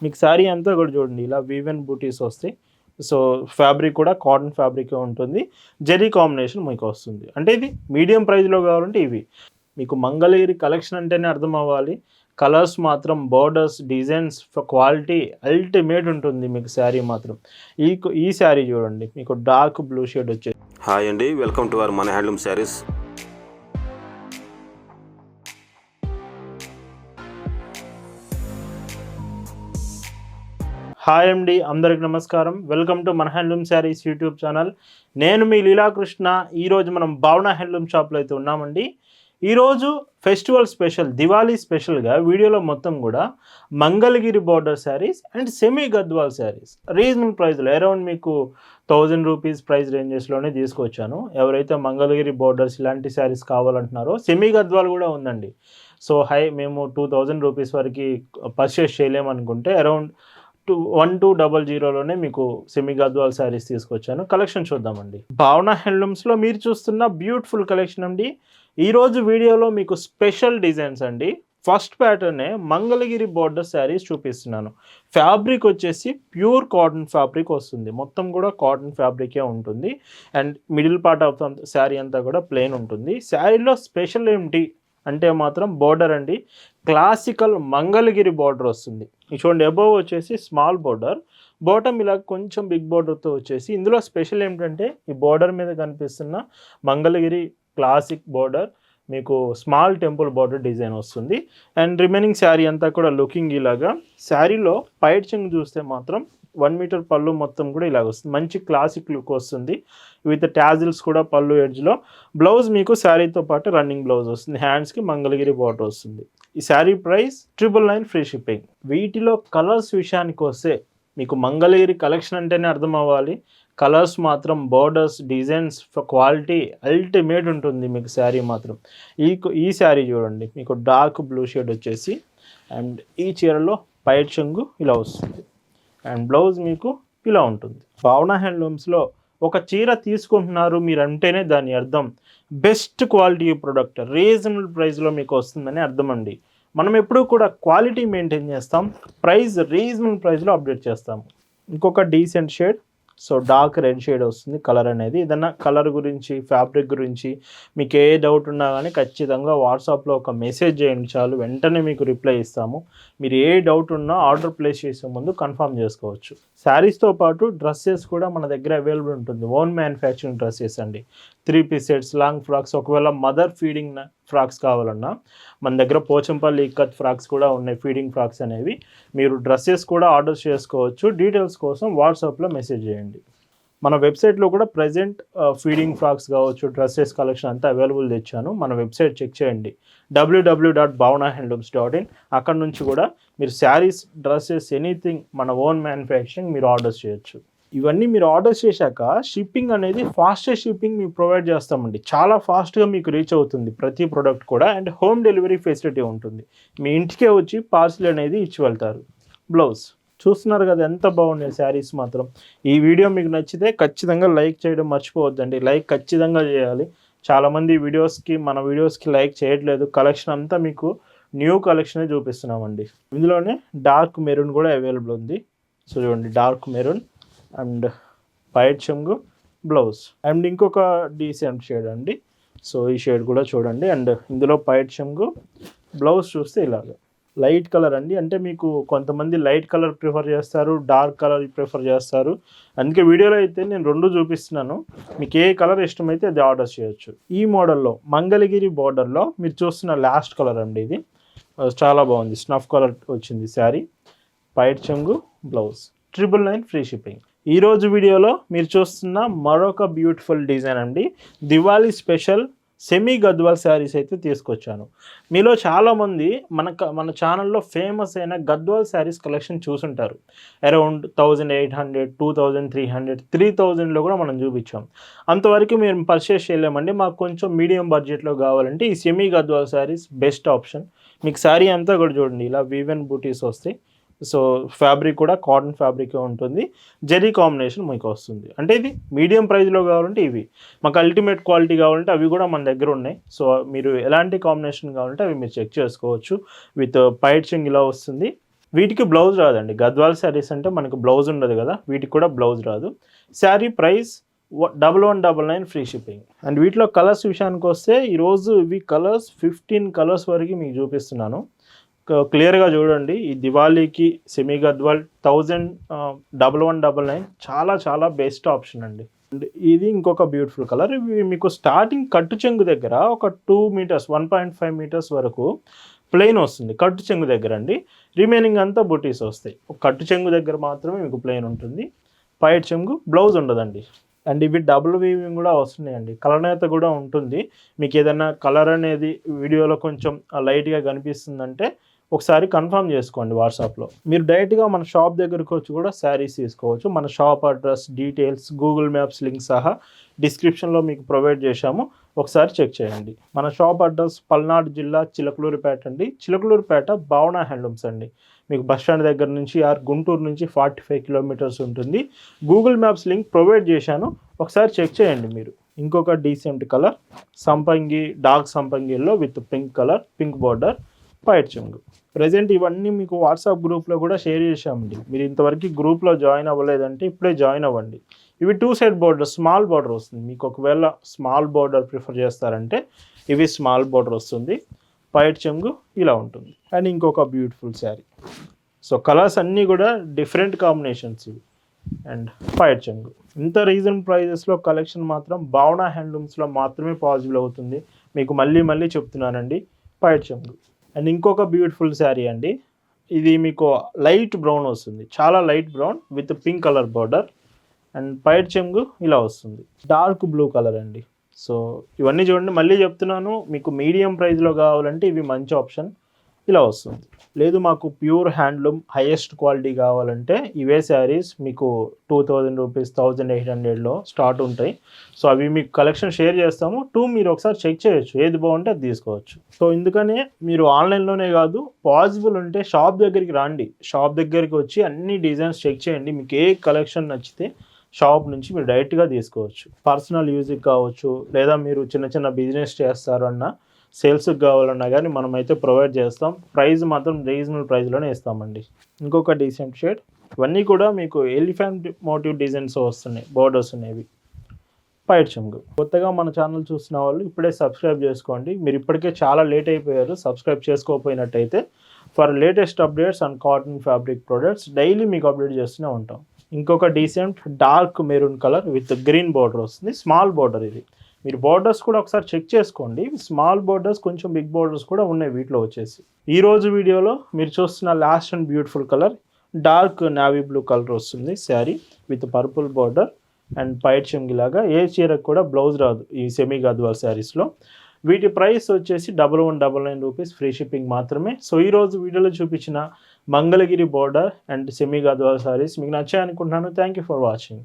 మీకు శారీ అంతా కూడా చూడండి ఇలా వీవెన్ బూటీస్ వస్తాయి. సో ఫ్యాబ్రిక్ కూడా కాటన్ ఫ్యాబ్రికే ఉంటుంది. జెరీ కాంబినేషన్ మీకు వస్తుంది. అంటే ఇది మీడియం ప్రైస్‌లో కావాలంటే ఇవి. మీకు మంగళగిరి కలెక్షన్ అంటేనే అర్థం అవ్వాలి. కలర్స్ మాత్రం బోర్డర్స్, డిజైన్స్ క్వాలిటీ అల్టిమేట్ ఉంటుంది మీకు శారీ మాత్రం. ఈ శారీ చూడండి మీకు డార్క్ బ్లూ షేడ్ వచ్చేసి. హాయ్ అండి, వెల్కమ్ టు అవర్ మన హ్యాండ్లూమ్ శారీస్. హాయ్ అండి, అందరికి నమస్కారం. వెల్కమ్ టు మన హ్యాండ్లూమ్ శారీస్ యూట్యూబ్ ఛానల్. నేను మీ లీలాకృష్ణ. ఈరోజు మనం భావన హ్యాండ్లూమ్ షాప్లో అయితే ఉన్నామండి. ఈరోజు ఫెస్టివల్ స్పెషల్, దివాళీ స్పెషల్గా వీడియోలో మొత్తం కూడా Mangalagiri border saris and semi Gadwal saris reasonable ప్రైస్లో అరౌండ్ మీకు 1000 రూపీస్ ప్రైస్ రేంజెస్లోనే తీసుకొచ్చాను. ఎవరైతే మంగళగిరి బార్డర్స్ ఇలాంటి శారీస్ కావాలంటున్నారో సెమీ గద్వాల్ కూడా ఉందండి. సో మేము 2000 రూపీస్ వరకు పర్చేస్ చేయలేమనుకుంటే అరౌండ్ 1200లోనే మీకు సెమీ గద్వాల్ శారీస్ తీసుకొచ్చాను. కలెక్షన్ చూద్దామండి. భావన హ్యాండ్లూమ్స్లో మీరు చూస్తున్న బ్యూటిఫుల్ కలెక్షన్ అండి. ఈరోజు వీడియోలో మీకు స్పెషల్ డిజైన్స్ అండి. ఫస్ట్ ప్యాటర్నే మంగళగిరి బార్డర్ శారీస్ చూపిస్తున్నాను. ఫ్యాబ్రిక్ వచ్చేసి ప్యూర్ కాటన్ ఫ్యాబ్రిక్ వస్తుంది. మొత్తం కూడా కాటన్ ఫ్యాబ్రికే ఉంటుంది. And middle part of sari అంతా కూడా ప్లెయిన్ ఉంటుంది. శారీలో స్పెషల్ ఏంటి అంటే మాత్రం బార్డర్ అండి. క్లాసికల్ మంగళగిరి బార్డర్ వస్తుంది. చూడండి, అబోవ్ వచ్చేసి స్మాల్ బార్డర్, బాటమ్ ఇలా కొంచెం బిగ్ బార్డర్తో వచ్చేసి. ఇందులో స్పెషల్ ఏమిటంటే ఈ బార్డర్ మీద కనిపిస్తున్న మంగళగిరి క్లాసిక్ బార్డర్ మీకు స్మాల్ టెంపుల్ బార్డర్ డిజైన్ వస్తుంది. అండ్ రిమైనింగ్ శారీ అంతా కూడా లుకింగ్ ఇలాగా. శారీలో పైట్ చెంగు చూస్తే మాత్రం 1 మీటర్ పళ్ళు మొత్తం కూడా ఇలాగ వస్తుంది. మంచి క్లాసిక్ లుక్ వస్తుంది. విత్ టాజిల్స్ కూడా పళ్ళు ఎడ్జ్లో. బ్లౌజ్ మీకు శారీతో పాటు రన్నింగ్ బ్లౌజ్ వస్తుంది. హ్యాండ్స్కి మంగళగిరి బార్డర్ వస్తుంది. ఈ శారీ ప్రైస్ 999 ఫ్రీ షిప్పింగ్. వీటిలో కలర్స్ విషయానికి వస్తే మీకు మంగళగిరి కలెక్షన్ అంటేనే అర్థం అవ్వాలి. కలర్స్ మాత్రం బోర్డర్స్, డిజైన్స్ క్వాలిటీ అల్టిమేట్ ఉంటుంది మీకు శారీ మాత్రం. ఈ శారీ చూడండి మీకు డార్క్ బ్లూ షేడ్ వచ్చేసి. అండ్ ఈ చీరలో పైట్ చెంగు ఇలా వస్తుంది. అండ్ బ్లౌజ్ మీకు ఇలా ఉంటుంది. భావన హ్యాండ్లూమ్స్లో ఒక చీర తీసుకుంటున్నారు మీరు అంటేనే దాని అర్థం బెస్ట్ క్వాలిటీ ప్రొడక్ట్ రీజనబుల్ ప్రైస్లో మీకు వస్తుందని అర్థం అండి. మనం ఎప్పుడూ కూడా క్వాలిటీ మెయింటైన్ చేస్తాం, ప్రైస్ రీజనబుల్ ప్రైస్లో అప్డేట్ చేస్తాము. ఇంకొక decent shade, so dark red shade వస్తుంది కలర్ అనేది. ఏదన్నా కలర్ గురించి, ఫ్యాబ్రిక్ గురించి మీకు ఏ డౌట్ ఉన్నా కానీ ఖచ్చితంగా వాట్సాప్లో ఒక మెసేజ్ చేయండి చాలు, వెంటనే మీకు రిప్లై ఇస్తాము. మీరు ఏ డౌట్ ఉన్నా ఆర్డర్ ప్లేస్ చేసే ముందు కన్ఫర్మ్ చేసుకోవచ్చు. శారీస్తో పాటు డ్రెస్సెస్ కూడా మన దగ్గర అవైలబుల్ ఉంటుంది. ఓన్ మ్యానుఫ్యాక్చరింగ్ డ్రెస్సెస్ అండి. 3 పీస్ సెట్స్, లాంగ్ ఫ్రాక్స్, ఒకవేళ మదర్ ఫీడింగ్ ఫ్రాక్స్ కావాలన్నా మన దగ్గర పోచంపల్లి ఇక్కత్ ఫ్రాక్స్ కూడా ఉన్నాయి. ఫీడింగ్ ఫ్రాక్స్ అనేవి మీరు డ్రెస్సెస్ కూడా ఆర్డర్ చేసుకోవచ్చు. డీటెయిల్స్ కోసం వాట్సాప్లో మెసేజ్ చేయండి. మన వెబ్సైట్లో కూడా ప్రజెంట్ ఫీడింగ్ ఫ్రాక్స్ కావచ్చు, డ్రెస్సెస్ కలెక్షన్ అంతా అవైలబుల్ తెచ్చాను. మన వెబ్సైట్ చెక్ చేయండి, www.bhavanahandlooms.in. అక్కడ నుంచి కూడా మీరు శారీస్, డ్రెస్సెస్, ఎనీథింగ్ మన ఓన్ మ్యానుఫ్యాక్చరింగ్ మీరు ఆర్డర్ చేయొచ్చు. ఇవన్నీ మీరు ఆర్డర్ చేశాక షిప్పింగ్ అనేది ఫాస్టెస్ట్ షిప్పింగ్ మీకు ప్రొవైడ్ చేస్తామండి. చాలా ఫాస్ట్గా మీకు రీచ్ అవుతుంది ప్రతి ప్రోడక్ట్ కూడా. అండ్ హోమ్ డెలివరీ ఫెసిలిటీ ఉంటుంది. మీ ఇంటికే వచ్చి పార్సిల్ అనేది ఇచ్చి వెళ్తారు. బ్లౌజ్ చూస్తున్నారు కదా ఎంత బాగున్నాయి శారీస్ మాత్రం. ఈ వీడియో మీకు నచ్చితే ఖచ్చితంగా లైక్ చేయడం మర్చిపోవద్దండి. లైక్ ఖచ్చితంగా చేయాలి. చాలామంది మన వీడియోస్కి లైక్ చేయట్లేదు. కలెక్షన్ అంతా మీకు న్యూ కలెక్షనే చూపిస్తున్నామండి. ఇందులోనే డార్క్ మెరూన్ కూడా అవైలబుల్ ఉంది. సో చూడండి, డార్క్ మెరూన్ అండ్ పైట్ చెంగు, బ్లౌజ్. అండ్ ఇంకొక డీసెంట్ షేడ్ అండి. సో ఈ షేడ్ కూడా చూడండి. అండ్ ఇందులో పైట్ చెంగు, బ్లౌజ్ చూస్తే ఇలాగ లైట్ కలర్ అండి. అంటే మీకు కొంతమంది లైట్ కలర్ ప్రిఫర్ చేస్తారు, డార్క్ కలర్ ప్రిఫర్ చేస్తారు. అందుకే వీడియోలో అయితే నేను 2 చూపిస్తున్నాను. మీకు ఏ కలర్ ఇష్టమైతే అది ఆర్డర్ చేయొచ్చు. ఈ మోడల్లో మంగళగిరి బార్డర్లో మీరు చూస్తున్న లాస్ట్ కలర్ అండి. ఇది చాలా బాగుంది. స్నఫ్ కలర్ వచ్చింది శారీ. పైట్ చెంగు, బ్లౌజ్. 999 free shipping. ఈరోజు వీడియోలో మీరు చూస్తున్న మరొక బ్యూటిఫుల్ డిజైన్ అండి. దివాళీ స్పెషల్ సెమీ గద్వాల్ శారీస్ అయితే తీసుకొచ్చాను. మీలో చాలామంది మన ఛానల్లో ఫేమస్ అయిన గద్వాల్ శారీస్ కలెక్షన్ చూసుంటారు. అరౌండ్ 1800, 2300, 3000లో కూడా మనం చూపించాం. అంతవరకు మేము పర్చేస్ చేయలేమండి. మాకు కొంచెం మీడియం బడ్జెట్లో కావాలంటే ఈ semi Gadwal saris best option. మీకు శారీ అంతా కూడా చూడండి ఇలా వీవెన్ బూటీస్ వస్తాయి. సో ఫ్యాబ్రిక్ కూడా కాటన్ ఫ్యాబ్రికే ఉంటుంది. జెరీ కాంబినేషన్ మీకు వస్తుంది. అంటే ఇది మీడియం ప్రైస్లో కావాలంటే ఇవి. మాకు అల్టిమేట్ క్వాలిటీ కావాలంటే అవి కూడా మన దగ్గర ఉన్నాయి. సో మీరు ఎలాంటి కాంబినేషన్ కావాలంటే అవి మీరు చెక్ చేసుకోవచ్చు. విత్ పైట్ చెంగ్ ఇలా వస్తుంది. వీటికి బ్లౌజ్ రాదండి. గద్వాల్ శారీస్ అంటే మనకు బ్లౌజ్ ఉండదు కదా, వీటికి కూడా బ్లౌజ్ రాదు. Sari price 1199 free shipping. And వీటిలో కలర్స్ విషయానికి వస్తే ఈరోజు ఇవి కలర్స్ 15 కలర్స్ వరకు మీకు చూపిస్తున్నాను. క్లియర్గా చూడండి. ఈ దివాళీకి సెమీ గద్వాల్ 1199 చాలా చాలా బెస్ట్ ఆప్షన్ అండి. అండ్ ఇది ఇంకొక బ్యూటిఫుల్ కలర్. ఇవి మీకు స్టార్టింగ్ కట్టు చెంగు దగ్గర ఒక 2 మీటర్స్ 1.5 మీటర్స్ వరకు ప్లెయిన్ వస్తుంది కట్టు చెంగు దగ్గర అండి. రిమైనింగ్ అంతా బుటీస్ వస్తాయి. కట్టు చెంగు దగ్గర మాత్రమే మీకు ప్లెయిన్ ఉంటుంది. పైట్ చెంగు, బ్లౌజ్ ఉండదండి. అండ్ ఇవి డబుల్ వీవింగ్ కూడా వస్తున్నాయండి. కలనేత కూడా ఉంటుంది. మీకు ఏదైనా కలర్ అనేది వీడియోలో కొంచెం లైట్గా కనిపిస్తుందంటే ఒకసారి కన్ఫర్మ్ చేసుకోండి వాట్సాప్లో. మీరు డైరెక్ట్గా మన షాప్ దగ్గరకు వచ్చి కూడా శారీస్ తీసుకోవచ్చు. మన shop address, details, Google maps link సహా డిస్క్రిప్షన్లో మీకు ప్రొవైడ్ చేశాము. ఒకసారి చెక్ చేయండి. మన షాప్ అడ్రస్ పల్నాడు జిల్లా చిలకలూరిపేట అండి. చిలకలూరిపేట భావన హ్యాండ్లూమ్స్ అండి. మీకు బస్ స్టాండ్ దగ్గర నుంచి గుంటూరు నుంచి 45 కిలోమీటర్స్ ఉంటుంది. గూగుల్ మ్యాప్స్ లింక్ ప్రొవైడ్ చేశాను, ఒకసారి చెక్ చేయండి మీరు. ఇంకొక డీసెంట్ కలర్ సంపంగి, డార్క్ సంపంగిలో with pink colour, pink border, పైట్ చెంగు. ప్రజెంట్ ఇవన్నీ మీకు వాట్సాప్ గ్రూప్లో కూడా షేర్ చేశామండి. మీరు ఇంతవరకు గ్రూప్లో జాయిన్ అవ్వలేదంటే ఇప్పుడే జాయిన్ అవ్వండి. ఇవి 2 సైడ్ బార్డర్, స్మాల్ బార్డర్ వస్తుంది. మీకు ఒకవేళ స్మాల్ బార్డర్ ప్రిఫర్ చేస్తారంటే ఇవి స్మాల్ బార్డర్ వస్తుంది. పైట్ చెంగు ఇలా ఉంటుంది. అండ్ ఇంకొక బ్యూటిఫుల్ శారీ. సో కలర్స్ అన్నీ కూడా డిఫరెంట్ కాంబినేషన్స్ ఇవి. అండ్ పైట్ చెంగు. ఇంత రీజనబుల్ ప్రైజెస్లో కలెక్షన్ మాత్రం భావన హ్యాండ్లూమ్స్లో మాత్రమే పాసిబుల్ అవుతుంది. మీకు మళ్ళీ మళ్ళీ చెప్తున్నానండి. పైట్ చెంగు. అండ్ ఇంకొక బ్యూటిఫుల్ శారీ అండి. ఇది మీకు లైట్ బ్రౌన్ వస్తుంది, చాలా light brown with pink colour border. And పైట్ చెంగు ఇలా వస్తుంది, డార్క్ బ్లూ కలర్ అండి. సో ఇవన్నీ చూడండి, మళ్ళీ చెప్తున్నాను, మీకు మీడియం ప్రైస్లో కావాలంటే ఇవి మంచి ఆప్షన్. ఇలా వస్తుంది. లేదు మాకు ప్యూర్ హ్యాండ్లూమ్ హైయెస్ట్ క్వాలిటీ కావాలంటే ఇవే శారీస్ మీకు 2000 రూపీస్, 1800లో స్టార్ట్ ఉంటాయి. సో అవి మీకు కలెక్షన్ షేర్ చేస్తాము. మీరు ఒకసారి చెక్ చేయొచ్చు, ఏది బాగుంటే అది తీసుకోవచ్చు. సో ఎందుకనే మీరు ఆన్లైన్లోనే కాదు, పాసిబుల్ ఉంటే షాప్ దగ్గరికి రండి. షాప్ దగ్గరికి వచ్చి అన్ని డిజైన్స్ చెక్ చేయండి. మీకు ఏ కలెక్షన్ నచ్చితే షాప్ నుంచి మీరు డైరెక్ట్గా తీసుకోవచ్చు. పర్సనల్ యూజ్కి కావచ్చు, లేదా మీరు చిన్న చిన్న బిజినెస్ చేస్తారు అన్న, సేల్స్కి కావాలన్నా కానీ మనమైతే ప్రొవైడ్ చేస్తాం. ప్రైస్ మాత్రం రీజనబుల్ ప్రైస్లోనే ఇస్తామండి. ఇంకొక డీసెంట్ షేడ్. ఇవన్నీ కూడా మీకు ఎలిఫెంట్ మోటివ్ డిజైన్స్ వస్తున్నాయి, బోర్డర్స్ అనేవి. పైట్ చెంగు. కొత్తగా మన ఛానల్ చూస్తున్న వాళ్ళు ఇప్పుడే సబ్స్క్రైబ్ చేసుకోండి. మీరు ఇప్పటికే చాలా లేట్ అయిపోయారు సబ్స్క్రైబ్ చేసుకోకపోయినట్టయితే. For latest updates and cotton fabric products daily మీకు అప్డేట్ చేస్తూనే ఉంటాం. ఇంకొక decent dark maroon colour with green border వస్తుంది, స్మాల్ బార్డర్ ఇది. మీరు బార్డర్స్ కూడా ఒకసారి చెక్ చేసుకోండి. స్మాల్ బార్డర్స్, కొంచెం బిగ్ బార్డర్స్ కూడా ఉన్నాయి వీటిలో వచ్చేసి. ఈరోజు వీడియోలో మీరు చూస్తున్న last and beautiful colour dark navy blue colour వస్తుంది sari with purple border and పైట్ చెంగిలాగా. ఏ చీరకు కూడా బ్లౌజ్ రాదు ఈ సెమీ గద్వాల్ శారీస్లో. వీటి ప్రైస్ వచ్చేసి 1199 రూపీస్ ఫ్రీ షిప్పింగ్ మాత్రమే. సో ఈరోజు వీడియోలో చూపించిన Mangalagiri border and semi Gadwal sarees మీకు నచ్చాయనుకుంటున్నాను. Thank you for watching.